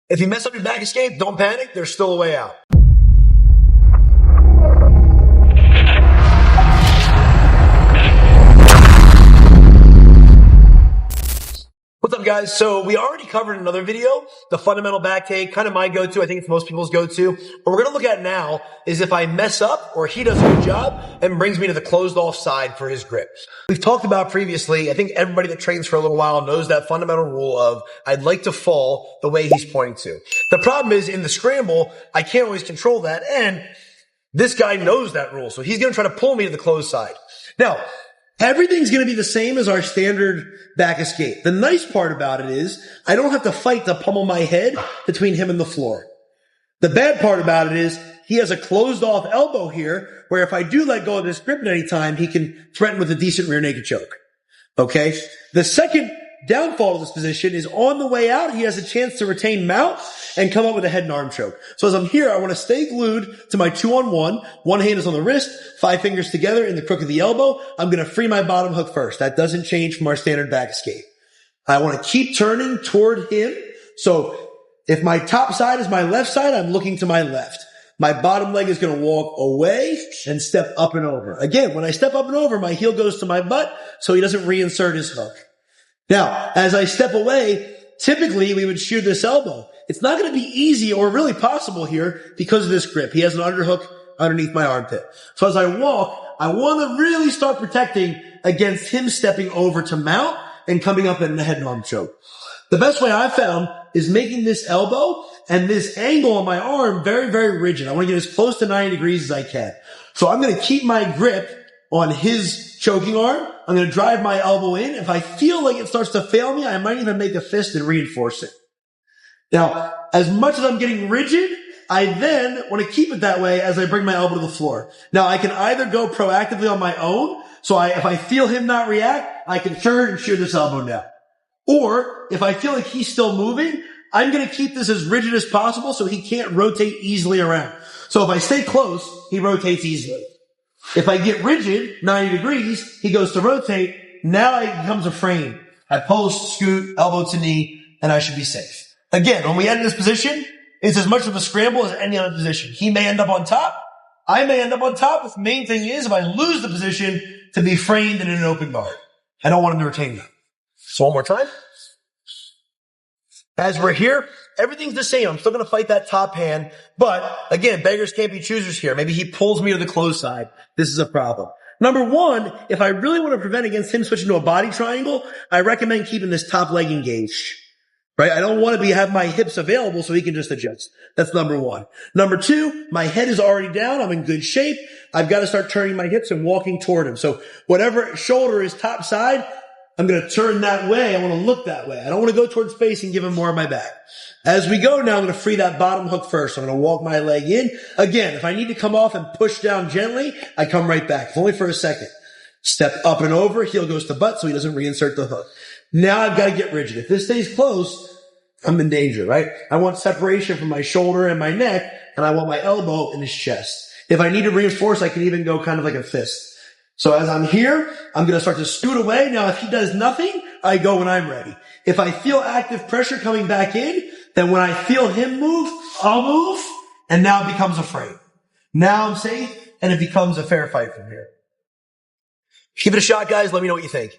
If you mess up your back escape, don't panic. There's still a way out. What's up, guys? So we already covered in another video the fundamental back take, kind of my go-to. I think it's most people's go-to. What we're going to look at now is if I mess up or he does a good job and brings me to the closed off side for his grip. We've talked about previously, I think everybody that trains for a little while knows that fundamental rule of I'd like to fall the way he's pointing to. The problem is in the scramble, I can't always control that, and this guy knows that rule, so he's going to try to pull me to the closed side. Now, everything's going to be the same as our standard back escape. The nice part about it is I don't have to fight to pummel my head between him and the floor. The bad part about it is he has a closed off elbow here where if I do let go of this grip at any time, he can threaten with a decent rear naked choke. Okay? The second downfall of this position is on the way out, he has a chance to retain mount and come up with a head and arm choke. So as I'm here, I want to stay glued to my 2-on-1. One hand is on the wrist, 5 fingers together in the crook of the elbow. I'm going to free my bottom hook first. That doesn't change from our standard back escape. I want to keep turning toward him. So if my top side is my left side, I'm looking to my left. My bottom leg is going to walk away and step up and over. Again, when I step up and over, my heel goes to my butt so he doesn't reinsert his hook. Now, as I step away, typically we would shear this elbow. It's not going to be easy or really possible here because of this grip. He has an underhook underneath my armpit. So as I walk, I want to really start protecting against him stepping over to mount and coming up in the head and arm choke. The best way I've found is making this elbow and this angle on my arm very, very rigid. I want to get as close to 90 degrees as I can. So I'm going to keep my grip on his choking arm. I'm going to drive my elbow in. If I feel like it starts to fail me, I might even make a fist and reinforce it. Now, as much as I'm getting rigid, I then want to keep it that way as I bring my elbow to the floor. Now, I can either go proactively on my own. So if I feel him not react, I can turn and shear this elbow down. Or if I feel like he's still moving, I'm going to keep this as rigid as possible so he can't rotate easily around. So if I stay close, he rotates easily. If I get rigid, 90 degrees, he goes to rotate. Now it becomes a frame. I post, scoot, elbow to knee, and I should be safe. Again, when we end this position, it's as much of a scramble as any other position. He may end up on top. I may end up on top. The main thing is if I lose the position to be framed in an open guard. I don't want him to retain that. So one more time. As we're here, everything's the same. I'm still going to fight that top hand. But again, beggars can't be choosers here. Maybe he pulls me to the close side. This is a problem. Number one, if I really want to prevent against him switching to a body triangle, I recommend keeping this top leg engaged. Right? I don't want to have my hips available so he can just adjust. That's number one. Number two, my head is already down. I'm in good shape. I've got to start turning my hips and walking toward him. So whatever shoulder is top side, I'm going to turn that way. I want to look that way. I don't want to go towards face and give him more of my back. As we go now, I'm going to free that bottom hook first. I'm going to walk my leg in. Again, if I need to come off and push down gently, I come right back. If only for a second. Step up and over. Heel goes to butt so he doesn't reinsert the hook. Now I've got to get rigid. If this stays close, I'm in danger, right? I want separation from my shoulder and my neck, and I want my elbow in his chest. If I need to reinforce, I can even go kind of like a fist. So as I'm here, I'm going to start to scoot away. Now, if he does nothing, I go when I'm ready. If I feel active pressure coming back in, then when I feel him move, I'll move, and now it becomes a frame. Now I'm safe, and it becomes a fair fight from here. Give it a shot, guys. Let me know what you think.